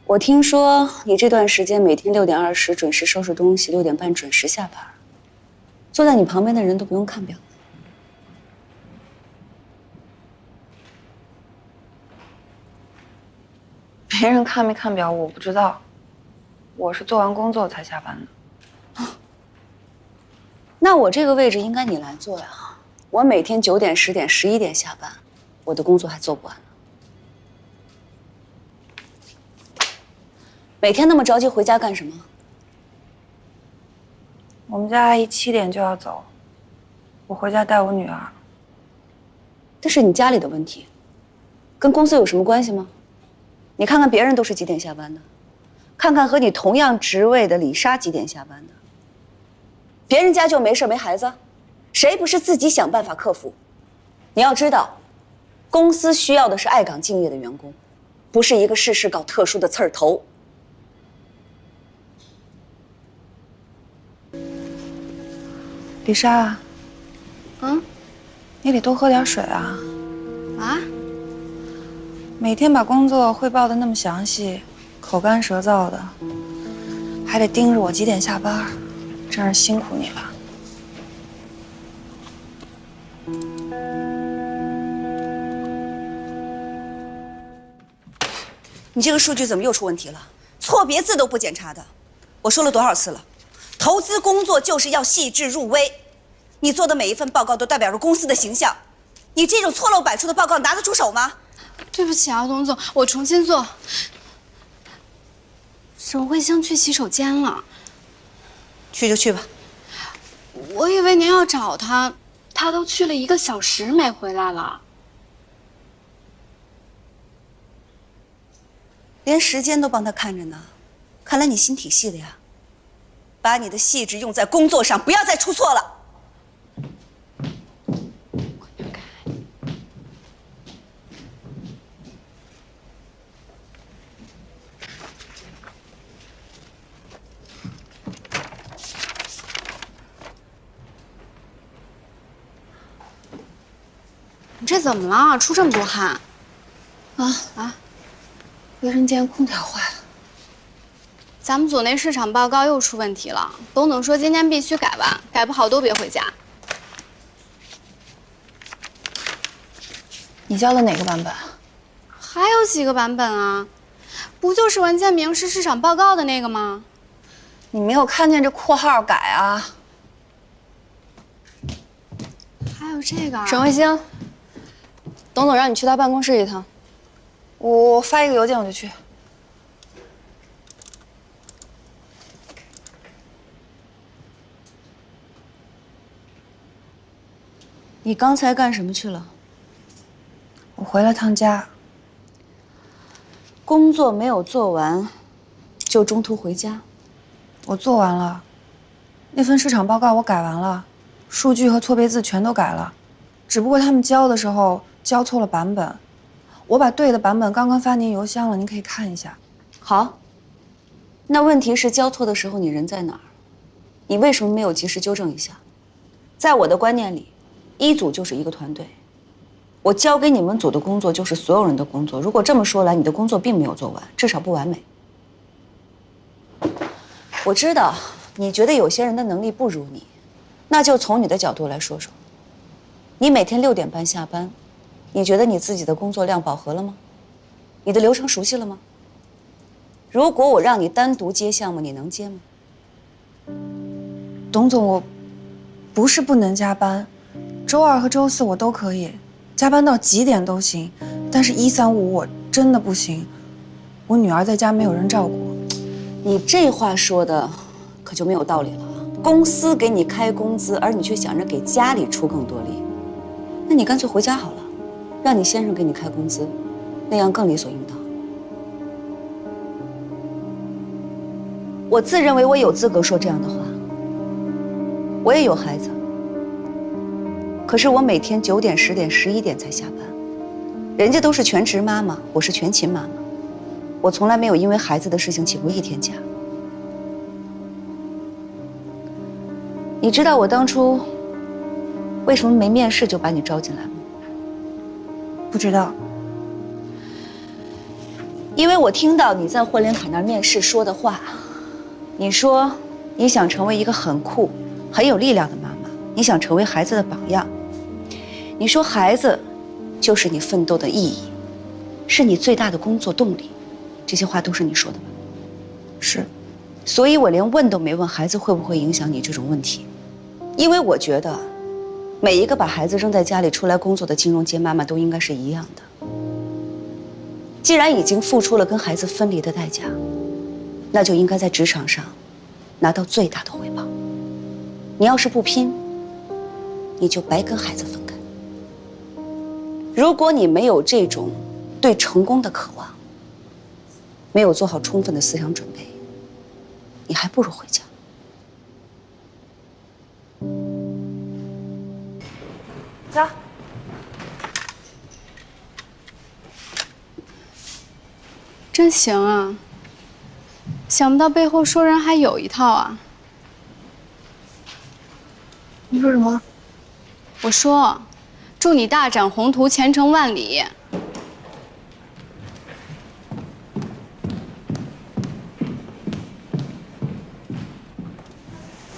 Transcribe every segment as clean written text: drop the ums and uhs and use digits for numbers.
我听说你这段时间每天6:20准时收拾东西，6点半准时下班。坐在你旁边的人都不用看表。别人看没看表我不知道，我是做完工作才下班的。那我这个位置应该你来做呀。我每天9点、10点、11点下班，我的工作还做不完呢。每天那么着急回家干什么？我们家阿姨7点就要走，我回家带我女儿。这是你家里的问题，跟公司有什么关系吗？你看看别人都是几点下班的，看看和你同样职位的李莎几点下班的。别人家就没事没孩子，谁不是自己想办法克服？你要知道，公司需要的是爱岗敬业的员工，不是一个事事搞特殊的刺儿头。李莎，你得多喝点水啊！啊？每天把工作汇报的那么详细，口干舌燥的，还得盯着我几点下班，真是辛苦你了。你这个数据怎么又出问题了？错别字都不检查的。我说了多少次了，投资工作就是要细致入微。你做的每一份报告都代表着公司的形象，你这种错漏百出的报告拿得出手吗？对不起啊，董总，我重新做。沈慧香去洗手间了。去就去吧。我以为您要找她，她都去了1个小时没回来了。连时间都帮他看着呢，看来你心挺细的呀。把你的细致用在工作上，不要再出错了。你这怎么了？出这么多汗？卫生间空调坏了。咱们组内市场报告又出问题了，董总说今天必须改完，改不好都别回家。你交的哪个版本？还有几个版本啊？不就是文件明示市场报告的那个吗？你没有看见这括号改啊？还有这个。沈慧星，董总让你去他办公室一趟。我发一个邮件我就去。你刚才干什么去了？我回了趟家。工作没有做完，就中途回家？我做完了，那份市场报告我改完了，数据和错别字全都改了，只不过他们交的时候交错了版本。我把对的版本刚刚发您邮箱了，您可以看一下。好。那问题是交错的时候你人在哪儿？你为什么没有及时纠正一下？在我的观念里，一组就是一个团队。我交给你们组的工作就是所有人的工作。如果这么说来，你的工作并没有做完，至少不完美。我知道你觉得有些人的能力不如你，那就从你的角度来说说。你每天6点半下班，你觉得你自己的工作量饱和了吗？你的流程熟悉了吗？如果我让你单独接项目，你能接吗？董总，我不是不能加班，周2和周4我都可以，加班到几点都行，但是1、3、5我真的不行。我女儿在家没有人照顾。你这话说的可就没有道理了。公司给你开工资，而你却想着给家里出更多力，那你干脆回家好了，让你先生给你开工资，那样更理所应当。我自认为我有资格说这样的话。我也有孩子，可是我每天9点、10点、11点才下班，人家都是全职妈妈，我是全勤妈妈，我从来没有因为孩子的事情请过1天假。你知道我当初为什么没面试就把你招进来吗？不知道。因为我听到你在惠林凯那儿面试说的话，你说你想成为一个很酷、很有力量的妈妈，你想成为孩子的榜样。你说孩子就是你奋斗的意义，是你最大的工作动力。这些话都是你说的吧？是。所以我连问都没问孩子会不会影响你这种问题，因为我觉得每一个把孩子扔在家里出来工作的金融街妈妈都应该是一样的。既然已经付出了跟孩子分离的代价，那就应该在职场上拿到最大的回报。你要是不拼，你就白跟孩子分开。如果你没有这种对成功的渴望，没有做好充分的思想准备，你还不如回家。走。真行啊！想不到背后说人还有一套啊！你说什么？我说，祝你大展宏图，前程万里。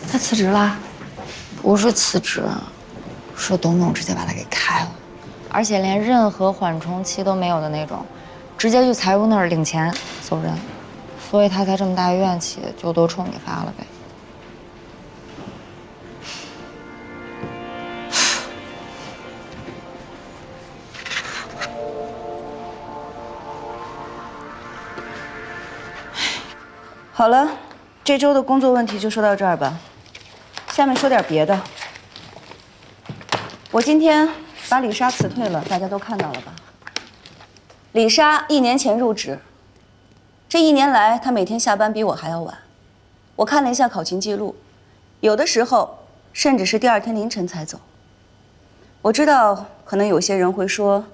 他辞职了？不是辞职，是董总直接把他给开了，而且连任何缓冲期都没有的那种，直接去财务那儿领钱走人，所以他才这么大怨气，就都冲你发了呗。好了，这周的工作问题就说到这儿吧。下面说点别的。我今天把李莎辞退了，大家都看到了吧？李莎1年前入职，这1年来，她每天下班比我还要晚。我看了一下考勤记录，有的时候甚至是第2天凌晨才走。我知道，可能有些人会说，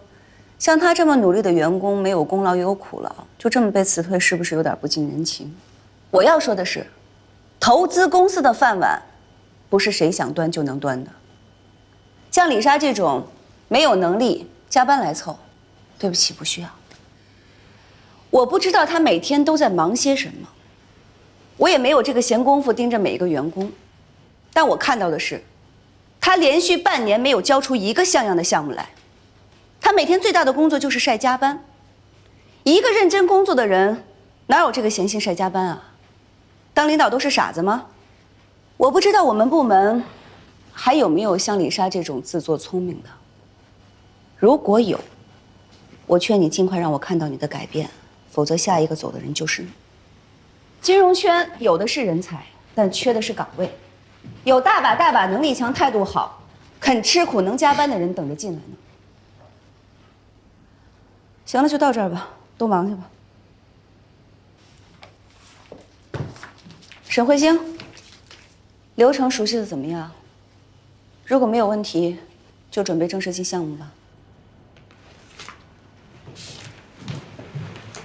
像她这么努力的员工，没有功劳也有苦劳，就这么被辞退，是不是有点不近人情？我要说的是，投资公司的饭碗，不是谁想端就能端的。像李莎这种没有能力加班来凑，对不起，不需要。我不知道她每天都在忙些什么，我也没有这个闲工夫盯着每一个员工。但我看到的是，她连续半年没有交出一个像样的项目来。她每天最大的工作就是晒加班。一个认真工作的人，哪有这个闲心晒加班啊？当领导都是傻子吗？我不知道我们部门还有没有像李莎这种自作聪明的。如果有，我劝你尽快让我看到你的改变，否则下一个走的人就是你。金融圈有的是人才，但缺的是岗位，有大把能力强、态度好、肯吃苦、能加班的人等着进来呢。行了，就到这儿吧，都忙去吧。沈慧星，流程熟悉的怎么样？如果没有问题，就准备正式进项目吧。